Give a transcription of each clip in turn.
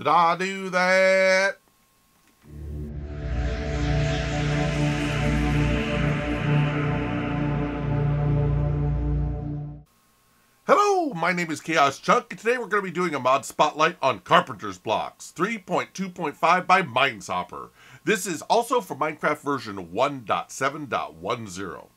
Did I do that? Hello, my name is Chaoschunk, and today we're going to be doing a mod spotlight on Carpenters Blocks 3.2.5 by Mindshopper. This is also for Minecraft version 1.7.10.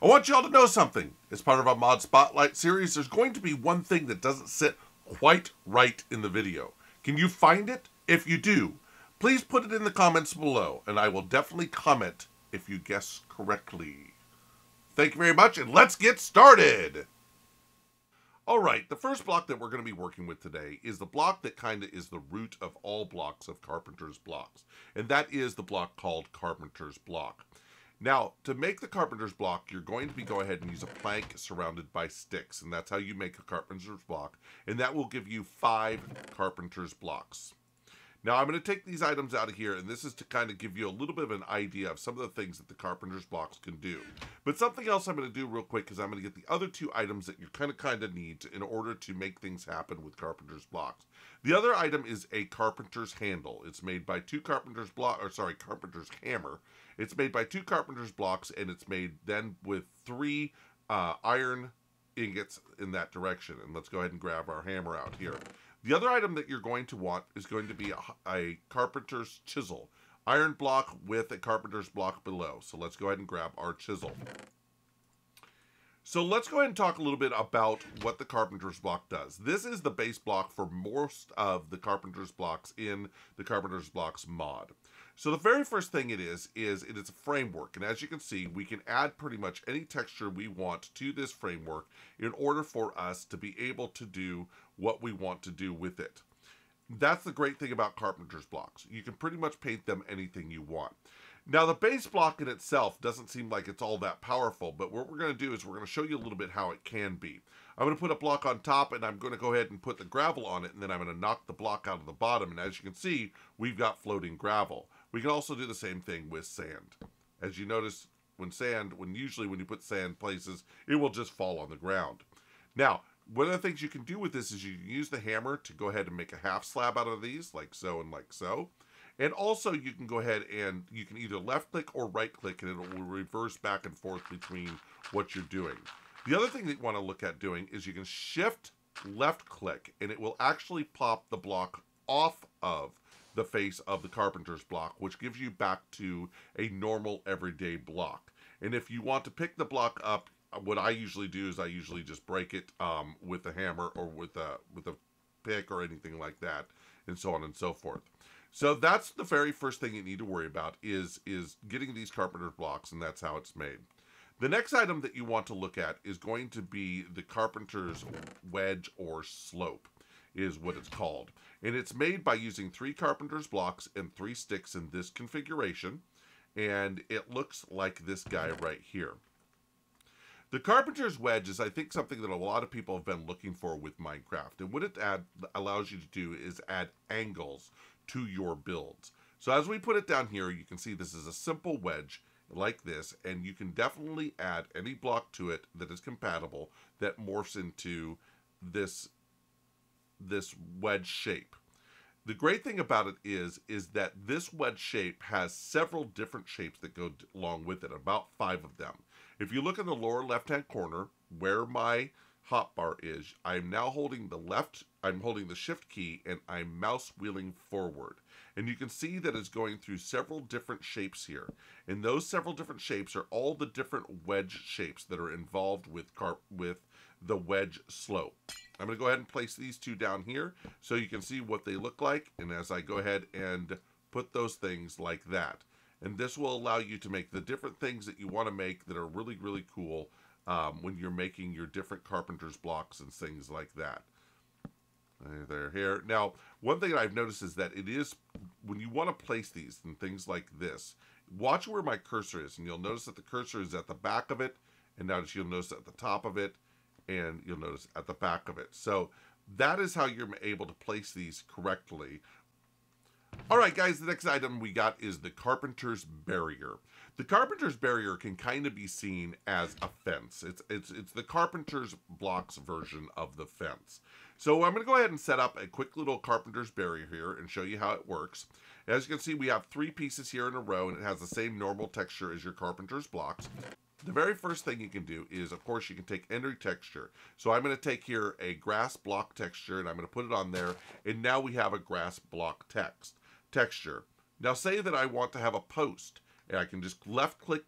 I want you all to know something. As part of our mod spotlight series, there's going to be one thing that doesn't sit quite right in the video. Can you find it? If you do, please put it in the comments below, and I will definitely comment if you guess correctly. Thank you very much, and let's get started! Alright, the first block that we're going to be working with today is the block that kind of is the root of all blocks of Carpenters Blocks, and that is the block called Carpenters Block. Now, to make the Carpenter's Block, you're going to go ahead and use a plank surrounded by sticks, and that's how you make a Carpenter's Block, and that will give you 5 Carpenter's Blocks. Now, I'm going to take these items out of here, and this is to kind of give you a little bit of an idea of some of the things that the Carpenter's Blocks can do. But something else I'm going to do real quick is I'm going to get the other 2 items that you kind of need in order to make things happen with Carpenter's Blocks. The other item is a Carpenter's Handle. It's made by 2 Carpenter's Carpenter's Hammer. It's made by 2 Carpenter's Blocks, and it's made then with 3 iron ingots in that direction. And let's go ahead and grab our hammer out here. The other item that you're going to want is going to be a Carpenter's Chisel. Iron block with a Carpenter's Block below. So let's go ahead and grab our chisel. So let's go ahead and talk a little bit about what the Carpenter's Block does. This is the base block for most of the Carpenter's Blocks in the Carpenter's Blocks mod. So the very first thing it is a framework. And as you can see, we can add pretty much any texture we want to this framework in order for us to be able to do what we want to do with it. That's the great thing about Carpenter's Blocks. You can pretty much paint them anything you want. Now, the base block in itself doesn't seem like it's all that powerful, but what we're going to do is we're going to show you a little bit how it can be. I'm going to put a block on top, and I'm going to go ahead and put the gravel on it, and then I'm going to knock the block out of the bottom, and as you can see, we've got floating gravel. We can also do the same thing with sand. As you notice, usually when you put sand places, it will just fall on the ground. Now, one of the things you can do with this is you can use the hammer to go ahead and make a half slab out of these, like so and like so. And also you can go ahead and you can either left click or right click, and it will reverse back and forth between what you're doing. The other thing that you want to look at doing is you can shift left click, and it will actually pop the block off of the face of the Carpenter's Block, which gives you back to a normal everyday block. And if you want to pick the block up, what I usually do is I usually just break it with a hammer or with a pick or anything like that, and so on and so forth. So that's the very first thing you need to worry about is getting these Carpenter's Blocks, and that's how it's made. The next item that you want to look at is going to be the Carpenter's Wedge or Slope, is what it's called. And it's made by using 3 Carpenter's Blocks and 3 sticks in this configuration, and it looks like this guy right here. The Carpenter's Wedge is, I think, something that a lot of people have been looking for with Minecraft. And what it allows you to do is add angles to your builds. So as we put it down here, you can see this is a simple wedge like this, and you can definitely add any block to it that is compatible that morphs into this wedge shape. The great thing about it is that this wedge shape has several different shapes that go along with it, about 5 of them. If you look in the lower left-hand corner where my hotbar is, I'm now holding the shift key, and I'm mouse wheeling forward. And you can see that it's going through several different shapes here. And those several different shapes are all the different wedge shapes that are involved with the wedge slope. I'm going to go ahead and place these 2 down here so you can see what they look like. And as I go ahead and put those things like that. And this will allow you to make the different things that you want to make that are really, really cool when you're making your different Carpenter's Blocks and things like that. They're here. Now, one thing that I've noticed is that it is, when you want to place these and things like this, watch where my cursor is, and you'll notice that the cursor is at the back of it, and now you'll notice at the top of it, and you'll notice at the back of it. So that is how you're able to place these correctly. All right, guys, the next item we got is the Carpenters Barrier. The Carpenters Barrier can kind of be seen as a fence. It's the Carpenters Blocks version of the fence. So I'm going to go ahead and set up a quick little Carpenters Barrier here and show you how it works. As you can see, we have 3 pieces here in a row, and it has the same normal texture as your Carpenters Blocks. The very first thing you can do is, of course, you can take any texture. So I'm going to take here a grass block texture, and I'm going to put it on there, and now we have a grass block texture. Now say that I want to have a post, and I can just left click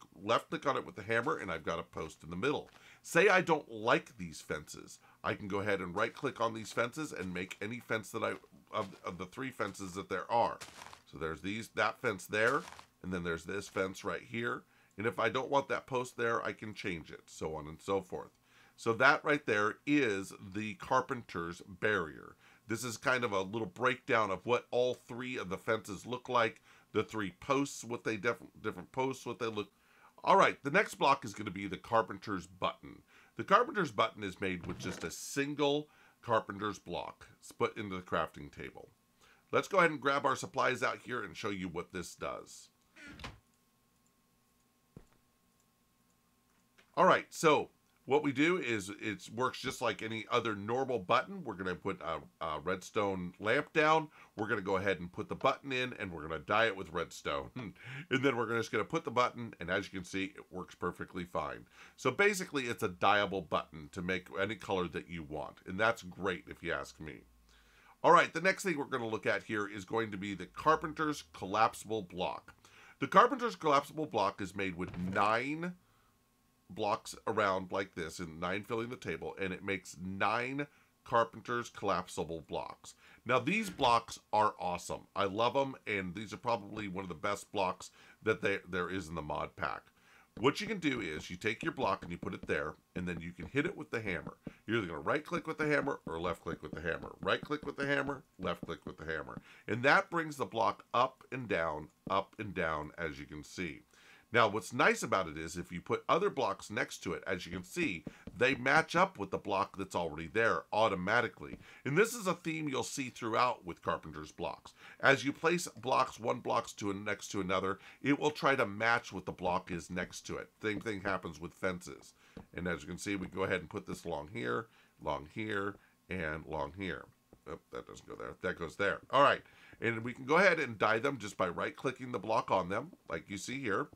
on it with the hammer, and I've got a post in the middle. Say I don't like these fences. I can go ahead and right click on these fences and make any fence that of the 3 fences that there are. So there's that fence there, and then there's this fence right here. And if I don't want that post there, I can change it, so on and so forth. So that right there is the Carpenter's Barrier. This is kind of a little breakdown of what all 3 of the fences look like. The 3 posts, what they different posts, what they look. All right, the next block is going to be the Carpenter's Button. The Carpenter's Button is made with just a single Carpenter's block put into the crafting table. Let's go ahead and grab our supplies out here and show you what this does. All right, so what we do is it works just like any other normal button. We're going to put a redstone lamp down. We're going to go ahead and put the button in, and we're going to dye it with redstone. And then we're just going to put the button, and as you can see, it works perfectly fine. So basically, it's a dyeable button to make any color that you want, and that's great if you ask me. All right, the next thing we're going to look at here is going to be the Carpenter's Collapsible Block. The Carpenter's Collapsible Block is made with 9 blocks around like this, and 9 filling the table, and it makes 9 Carpenter's Collapsible Blocks. Now these blocks are awesome. I love them, and these are probably one of the best blocks that there is in the mod pack. What you can do is you take your block and you put it there, and then you can hit it with the hammer. You're either going to right click with the hammer or left click with the hammer. Right click with the hammer, left click with the hammer. And that brings the block up and down, as you can see. Now, what's nice about it is if you put other blocks next to it, as you can see, they match up with the block that's already there automatically. And this is a theme you'll see throughout with Carpenter's Blocks. As you place blocks, one block next to another, it will try to match what the block is next to it. Same thing happens with fences. And as you can see, we can go ahead and put this along here, and along here. Oh, that doesn't go there. That goes there. All right. And we can go ahead and dye them just by right-clicking the block on them, like you see here.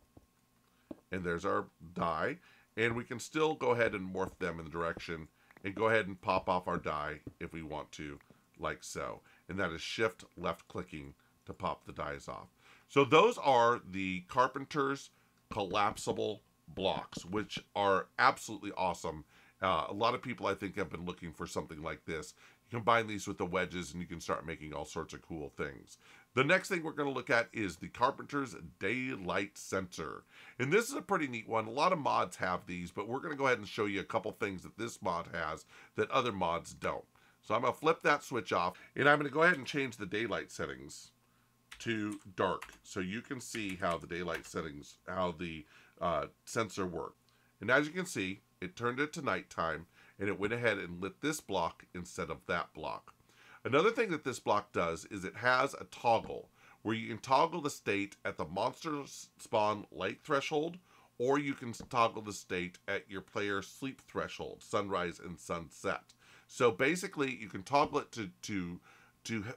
And there's our dye, and we can still go ahead and morph them in the direction and go ahead and pop off our dye if we want to, like so. And that is shift left clicking to pop the dies off. So those are the Carpenter's Collapsible Blocks, which are absolutely awesome. A lot of people, I think, have been looking for something like this. You combine these with the wedges, and you can start making all sorts of cool things. The next thing we're going to look at is the Carpenter's Daylight Sensor. And this is a pretty neat one. A lot of mods have these, but we're going to go ahead and show you a couple things that this mod has that other mods don't. So I'm going to flip that switch off, and I'm going to go ahead and change the daylight settings to dark so you can see how the daylight settings, how the sensor works. And as you can see, it turned it to nighttime, and it went ahead and lit this block instead of that block. Another thing that this block does is it has a toggle where you can toggle the state at the monster spawn light threshold, or you can toggle the state at your player's sleep threshold, sunrise and sunset. So basically, you can toggle it to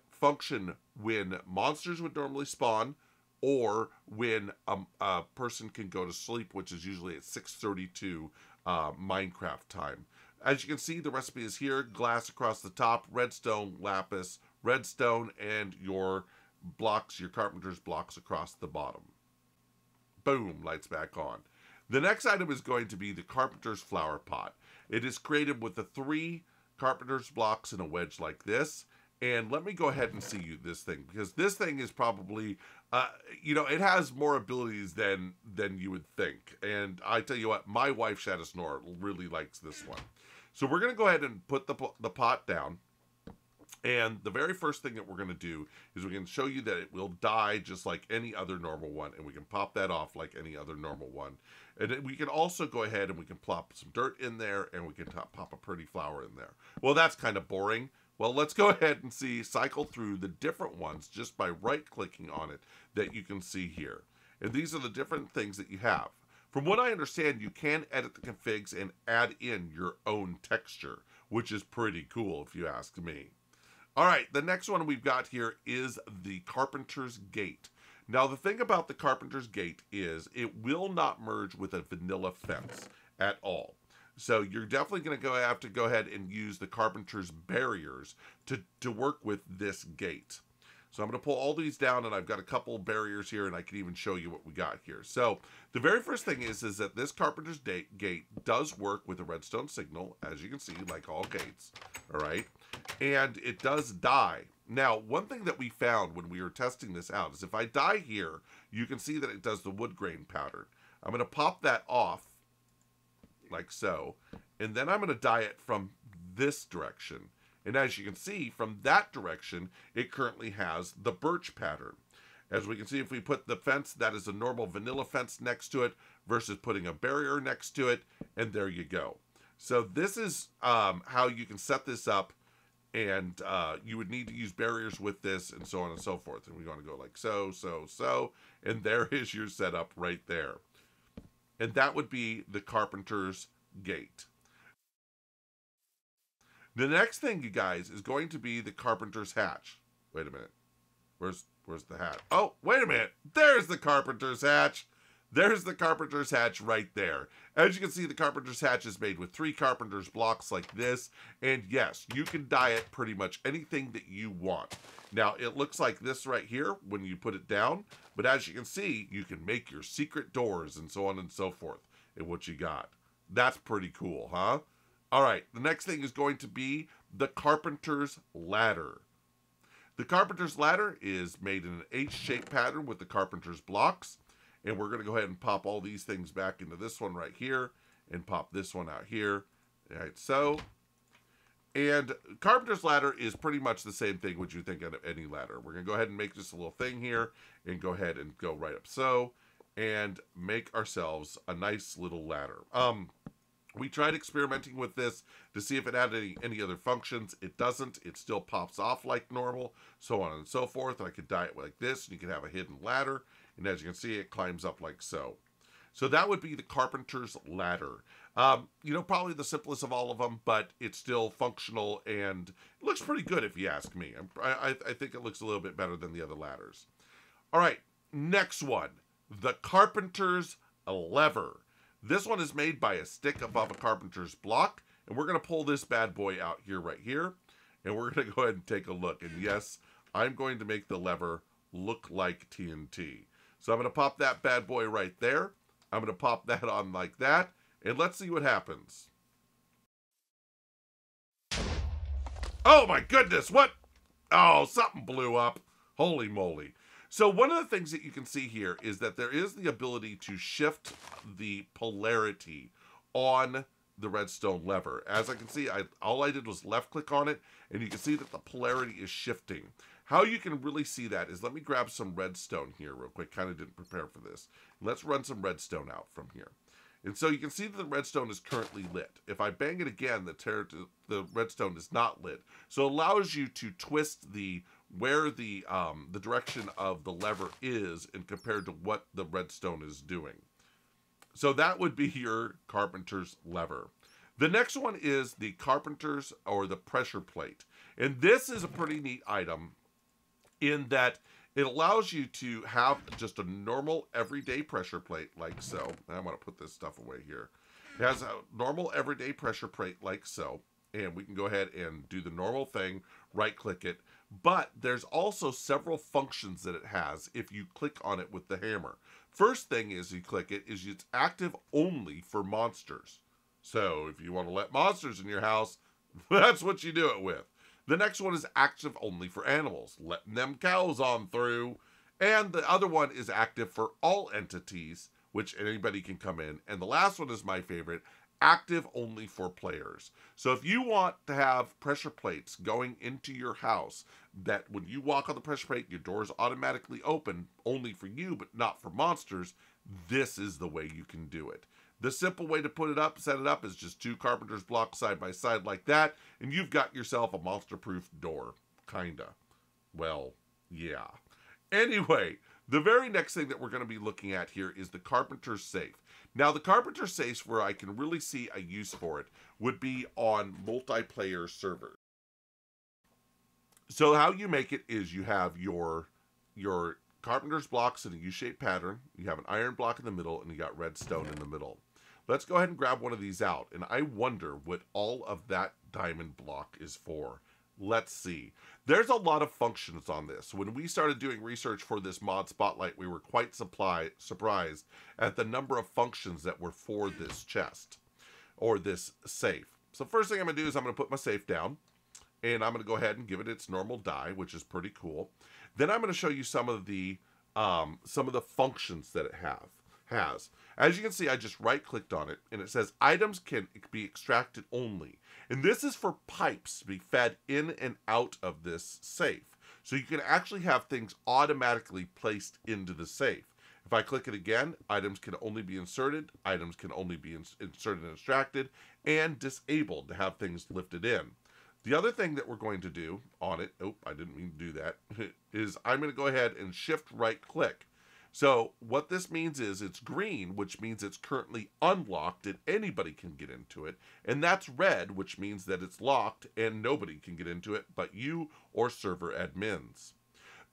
function when monsters would normally spawn, or when a person can go to sleep, which is usually at 6:32 Minecraft time. As you can see, the recipe is here. Glass across the top, redstone, lapis, redstone, and your blocks, your Carpenter's blocks across the bottom. Boom, lights back on. The next item is going to be the Carpenter's Flowerpot. It is created with the 3 Carpenter's blocks in a wedge like this. And let me go ahead and see you this thing, because this thing is probably, it has more abilities than you would think. And I tell you what, my wife, Shadow Snore, really likes this one. So we're going to go ahead and put the pot down. And the very first thing that we're going to do is we can show you that it will die just like any other normal one. And we can pop that off like any other normal one. And then we can also go ahead and we can plop some dirt in there, and we can pop a pretty flower in there. Well, that's kind of boring. Well, let's go ahead and cycle through the different ones just by right-clicking on it that you can see here. And these are the different things that you have. From what I understand, you can edit the configs and add in your own texture, which is pretty cool if you ask me. All right, the next one we've got here is the Carpenter's Gate. Now, the thing about the Carpenter's Gate is it will not merge with a vanilla fence at all. So you're definitely going to have to go ahead and use the Carpenters Barriers to work with this gate. So I'm going to pull all these down, and I've got a couple barriers here, and I can even show you what we got here. So the very first thing is that this Carpenter's Gate does work with a redstone signal, as you can see, like all gates, all right? And it does die. Now, one thing that we found when we were testing this out is if I die here, you can see that it does the wood grain pattern. I'm going to pop that off, like so, and then I'm going to die it from this direction. And as you can see, from that direction, it currently has the birch pattern. As we can see, if we put the fence that is a normal vanilla fence next to it versus putting a barrier next to it, and there you go. So this is how you can set this up, and you would need to use barriers with this and so on and so forth. And we're going to go like so, and there is your setup right there. And that would be the Carpenter's Gate. The next thing, you guys, is going to be the Carpenter's Hatch. Wait a minute. Where's the hatch? Oh, wait a minute. There's the Carpenter's Hatch. There's the Carpenter's Hatch right there. As you can see, the Carpenter's Hatch is made with 3 Carpenters blocks like this. And yes, you can dye it pretty much anything that you want. Now, it looks like this right here when you put it down. But as you can see, you can make your secret doors and so on and so forth. And what you got. That's pretty cool, huh? All right, the next thing is going to be the Carpenter's Ladder. The Carpenter's Ladder is made in an H-shaped pattern with the Carpenters Blocks. And we're going to go ahead and pop all these things back into this one right here. And pop this one out here. All right, so. And Carpenter's Ladder is pretty much the same thing what you think of any ladder. We're going to go ahead and make just a little thing here. And go ahead and go right up so. And make ourselves a nice little ladder. We tried experimenting with this to see if it had any other functions. It doesn't. It still pops off like normal, so on and so forth. And I could dye it like this, and you can have a hidden ladder. And as you can see, it climbs up like so. So that would be the Carpenter's Ladder. You know, probably the simplest of all of them, but it's still functional, and it looks pretty good if you ask me. I think it looks a little bit better than the other ladders. All right, next one, the Carpenter's Lever. This one is made by a stick above a Carpenter's block, and we're going to pull this bad boy out here, right here, and we're going to go ahead and take a look. And yes, I'm going to make the lever look like TNT. So I'm going to pop that bad boy right there. I'm going to pop that on like that, and let's see what happens. Oh my goodness, what? Oh, something blew up. Holy moly. So one of the things that you can see here is that there is the ability to shift the polarity on the redstone lever. As I can see, all I did was left click on it, and you can see that the polarity is shifting. How you can really see that is, let me grab some redstone here real quick. Kind of didn't prepare for this. Let's run some redstone out from here. And so you can see that the redstone is currently lit. If I bang it again, the redstone is not lit. So it allows you to twist where the direction of the lever is and compared to what the redstone is doing. So that would be your Carpenter's Lever. The next one is the Carpenter's or the pressure plate. And this is a pretty neat item in that it allows you to have just a normal everyday pressure plate like so. I'm going to put this stuff away here. It has a normal everyday pressure plate like so. And we can go ahead and do the normal thing, right click it. But there's also several functions that it has if you click on it with the hammer. First thing is you click it is it's active only for monsters. So if you want to let monsters in your house, that's what you do it with. The next one is active only for animals, letting them cows on through. And the other one is active for all entities, which anybody can come in. And the last one is my favorite, active only for players. So if you want to have pressure plates going into your house, that when you walk on the pressure plate, your doors automatically open only for you, but not for monsters, this is the way you can do it. The simple way to put it up, set it up, is just 2 Carpenters blocks side by side like that, and you've got yourself a monster-proof door. Kinda. Well, yeah. Anyway, the very next thing that we're going to be looking at here is the Carpenters Safe. Now, the Carpenters Safe, where I can really see a use for it, would be on multiplayer servers. So how you make it is you have your Carpenter's blocks in a U-shaped pattern, you have an iron block in the middle, and you got red stone in the middle. Let's go ahead and grab one of these out, and I wonder what all of that diamond block is for. Let's see. There's a lot of functions on this. When we started doing research for this mod spotlight, we were quite surprised at the number of functions that were for this chest, or this safe. So first thing I'm going to do is I'm going to put my safe down, and I'm going to go ahead and give it its normal die, which is pretty cool. Then I'm going to show you some of the functions that it has. As you can see, I just right-clicked on it, and it says items can be extracted only. And this is for pipes to be fed in and out of this safe. So you can actually have things automatically placed into the safe. If I click it again, items can only be inserted, items can only be inserted and extracted, and disabled to have things lifted in. The other thing that we're going to do on it, oh, I didn't mean to do that, is I'm going to go ahead and shift right-click. So what this means is it's green, which means it's currently unlocked and anybody can get into it. And that's red, which means that it's locked and nobody can get into it but you or server admins.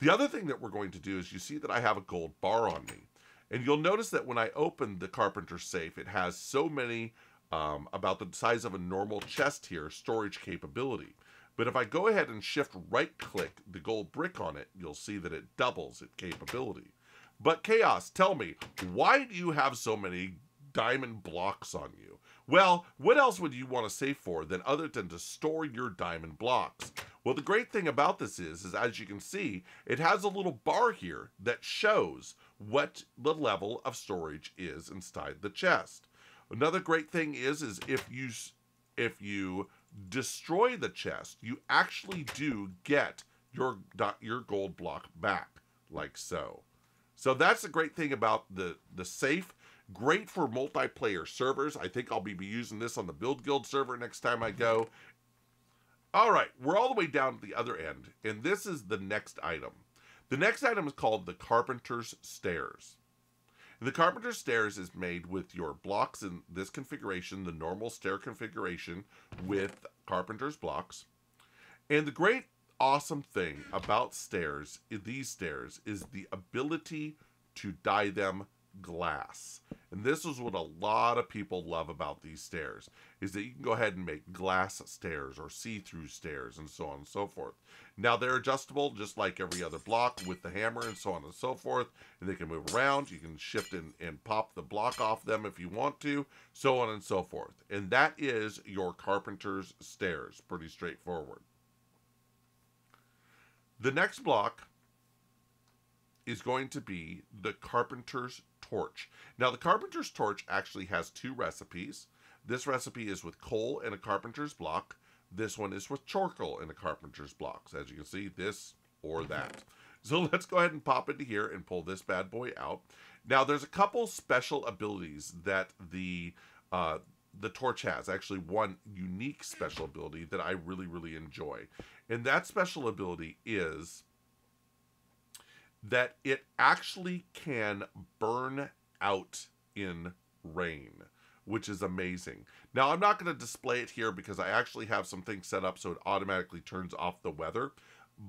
The other thing that we're going to do is you see that I have a gold bar on me. And you'll notice that when I open the Carpenter Safe, it has so many, about the size of a normal chest here, storage capability. But if I go ahead and shift right-click the gold brick on it, you'll see that it doubles its capability. But Chaos, tell me, why do you have so many diamond blocks on you? Well, what else would you want to save for than other than to store your diamond blocks? Well, the great thing about this is as you can see, it has a little bar here that shows what the level of storage is inside the chest. Another great thing is if you destroy the chest, you actually do get your gold block back, like so. So that's the great thing about the safe. Great for multiplayer servers. I think I'll be using this on the Build Guild server next time I go. All right, we're all the way down to the other end, and this is the next item. The next item is called the Carpenters Stairs. The Carpenters Stairs is made with your blocks in this configuration, the normal stair configuration with Carpenters blocks. And the great awesome thing about these stairs, is the ability to dye them glass. And this is what a lot of people love about these stairs, is that you can go ahead and make glass stairs or see-through stairs and so on and so forth. Now they're adjustable just like every other block with the hammer and so on and so forth, and they can move around. You can shift and pop the block off them if you want to, so on and so forth. And that is your Carpenter's Stairs. Pretty straightforward. The next block is going to be the Carpenter's Torch. Now, the Carpenter's Torch actually has 2 recipes. This recipe is with coal and a Carpenter's block. This one is with charcoal and a Carpenter's block. So as you can see, this or that. So let's go ahead and pop into here and pull this bad boy out. Now, there's a couple special abilities that the torch has. Actually, one unique special ability that I really, really enjoy. And that special ability is that it actually can burn out in rain, which is amazing. Now, I'm not going to display it here because I actually have some things set up so it automatically turns off the weather.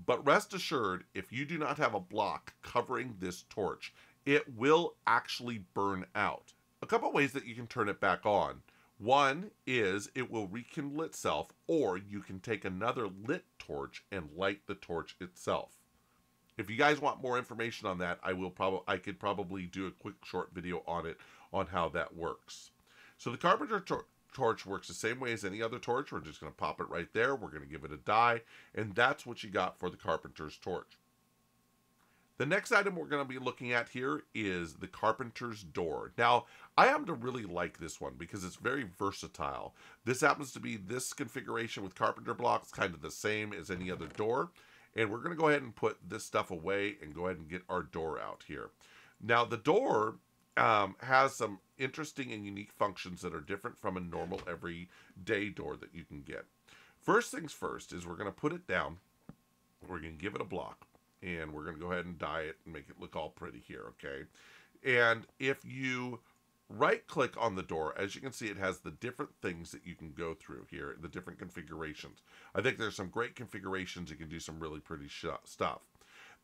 But rest assured, if you do not have a block covering this torch, it will actually burn out. A couple ways that you can turn it back on. One is it will rekindle itself, or you can take another lit torch and light the torch itself. If you guys want more information on that, I could probably do a quick short video on it, on how that works. So the Carpenter torch works the same way as any other torch. We're just going to pop it right there. We're going to give it a dye, and that's what you got for the Carpenter's torch. The next item we're going to be looking at here is the Carpenter's Door. Now, I happen to really like this one because it's very versatile. This happens to be this configuration with Carpenter blocks, kind of the same as any other door. And we're going to go ahead and put this stuff away and go ahead and get our door out here. Now, the door has some interesting and unique functions that are different from a normal everyday door that you can get. First things first is we're going to put it down. We're going to give it a block, and we're going to go ahead and dye it and make it look all pretty here, okay? And if you right-click on the door, as you can see, it has the different things that you can go through here, the different configurations. I think there's some great configurations. You can do some really pretty stuff.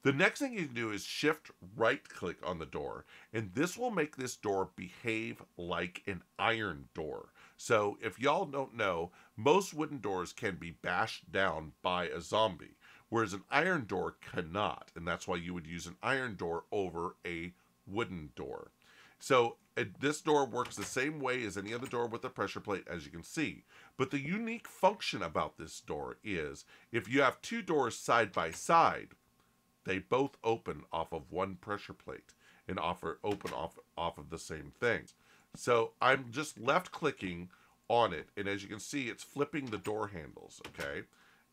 The next thing you can do is shift right-click on the door, and this will make this door behave like an iron door. So if y'all don't know, most wooden doors can be bashed down by a zombie, whereas an iron door cannot, and that's why you would use an iron door over a wooden door. So this door works the same way as any other door with a pressure plate, as you can see. But the unique function about this door is if you have two doors side by side, they both open off of one pressure plate and open off of the same things. So I'm just left clicking on it, and as you can see, it's flipping the door handles, okay?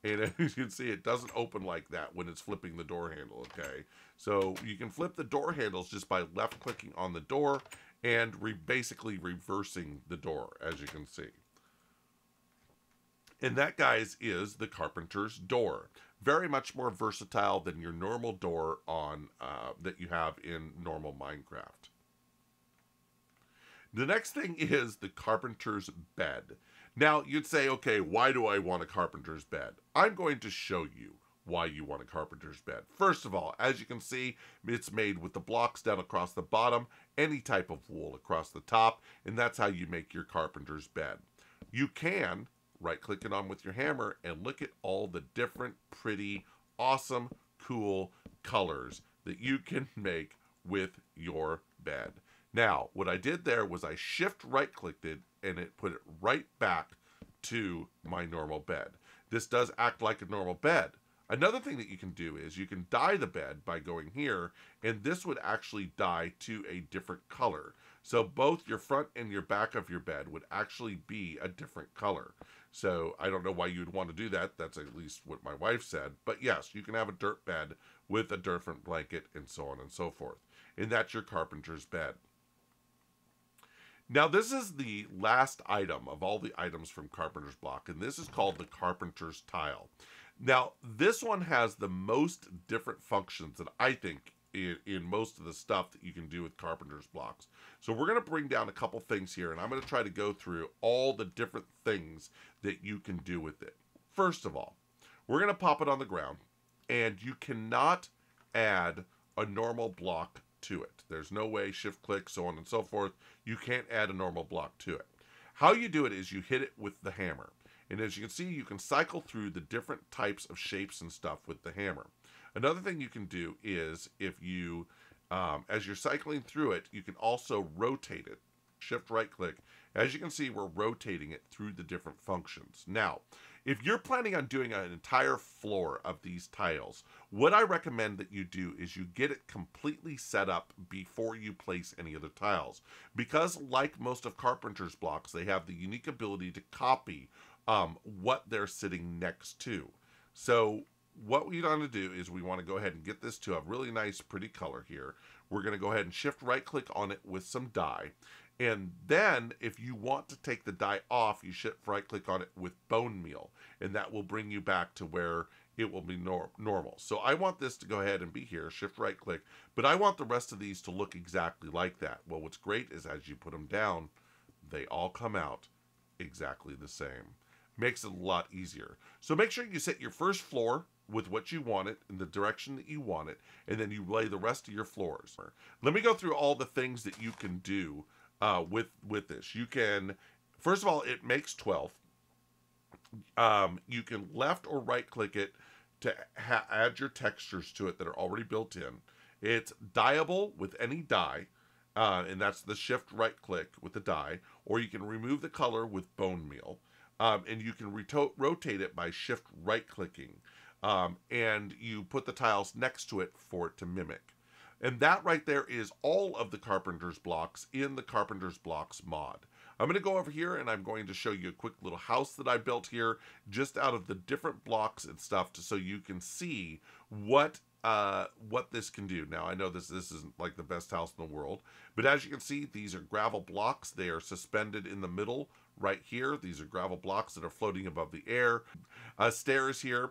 And as you can see, it doesn't open like that when it's flipping the door handle, okay? So you can flip the door handles just by left clicking on the door and basically reversing the door, as you can see. And that, guys, is the Carpenter's Door. Very much more versatile than your normal door on that you have in normal Minecraft. The next thing is the Carpenter's Bed. Now, you'd say, okay, why do I want a Carpenter's Bed? I'm going to show you why you want a Carpenter's Bed. First of all, as you can see, it's made with the blocks down across the bottom, any type of wool across the top, and that's how you make your Carpenter's Bed. You can right-click it on with your hammer and look at all the different, pretty, awesome, cool colors that you can make with your bed. Now, what I did there was I shift right-clicked it, and it put it right back to my normal bed. This does act like a normal bed. Another thing that you can do is you can dye the bed by going here, and this would actually dye to a different color. So both your front and your back of your bed would actually be a different color. So I don't know why you'd want to do that. That's at least what my wife said. But yes, you can have a dirt bed with a different blanket and so on and so forth. And that's your Carpenter's Bed. Now, this is the last item of all the items from Carpenter's Block, and this is called the Carpenter's Tile. Now, this one has the most different functions that I think in most of the stuff that you can do with Carpenter's Blocks. So we're going to bring down a couple things here, and I'm going to try to go through all the different things that you can do with it. First of all, we're going to pop it on the ground, and you cannot add a normal block to it. There's no way, shift click, so on and so forth. You can't add a normal block to it. How you do it is you hit it with the hammer. And as you can see, you can cycle through the different types of shapes and stuff with the hammer. Another thing you can do is if you, as you're cycling through it, you can also rotate it. Shift right click. As you can see, we're rotating it through the different functions. Now, if you're planning on doing an entire floor of these tiles, what I recommend that you do is you get it completely set up before you place any other tiles. Because like most of Carpenter's Blocks, they have the unique ability to copy what they're sitting next to. So what we want to do is we want to go ahead and get this to a really nice, pretty color here. We're going to go ahead and shift right click on it with some dye. And then if you want to take the dye off, you shift right click on it with bone meal, and that will bring you back to where it will be normal. So I want this to go ahead and be here, shift right click, but I want the rest of these to look exactly like that. Well, what's great is as you put them down, they all come out exactly the same. Makes it a lot easier. So make sure you set your first floor with what you want it in the direction that you want it, and then you lay the rest of your floors. Let me go through all the things that you can do with this. You can, first of all, it makes 12. You can left or right click it to add your textures to it that are already built in. It's dyeable with any dye, and that's the shift right click with the dye, or you can remove the color with bone meal. And you can rotate it by shift right clicking, and you put the tiles next to it for it to mimic. And that right there is all of the Carpenter's Blocks in the Carpenter's Blocks mod. I'm going to go over here and I'm going to show you a quick little house that I built here just out of the different blocks and stuff so you can see what what this can do. Now, I know this isn't like the best house in the world, but as you can see, these are gravel blocks. They are suspended in the middle right here. These are gravel blocks that are floating above the air. Stairs here.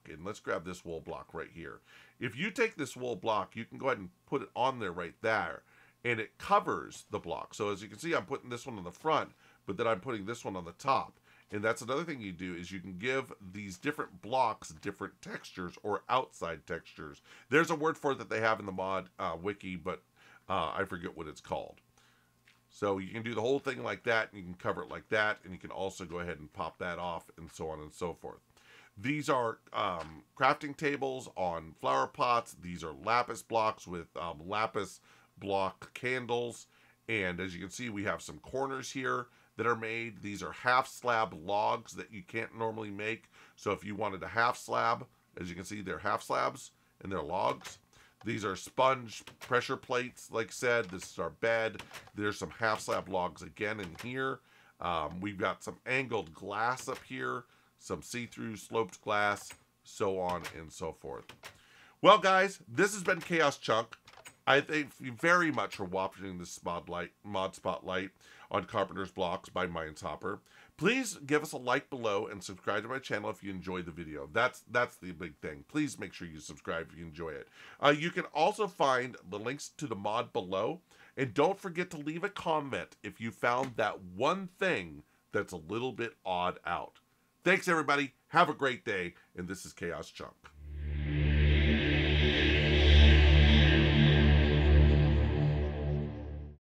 And let's grab this wool block right here. If you take this wool block, you can go ahead and put it on there right there, and it covers the block. So as you can see, I'm putting this one on the front, but then I'm putting this one on the top. And that's another thing you do, is you can give these different blocks different textures or outside textures. There's a word for it that they have in the mod wiki, but I forget what it's called. So you can do the whole thing like that, and you can cover it like that, and you can also go ahead and pop that off, and so on and so forth. These are crafting tables on flower pots. These are lapis blocks with lapis block candles. And as you can see, we have some corners here that are made. These are half slab logs that you can't normally make. So if you wanted a half slab, as you can see, they're half slabs and they're logs. These are sponge pressure plates. Like I said, this is our bed. There's some half slab logs again in here. We've got some angled glass up here, some see-through sloped glass, so on and so forth. Well, guys, this has been Chaoschunk. I thank you very much for watching this mod spotlight on Carpenters Blocks by Mindshopper. Please give us a like below and subscribe to my channel if you enjoyed the video. That's the big thing. Please make sure you subscribe if you enjoy it. You can also find the links to the mod below. And don't forget to leave a comment if you found that one thing that's a little bit odd out. Thanks, everybody. Have a great day. And this is Chaoschunk.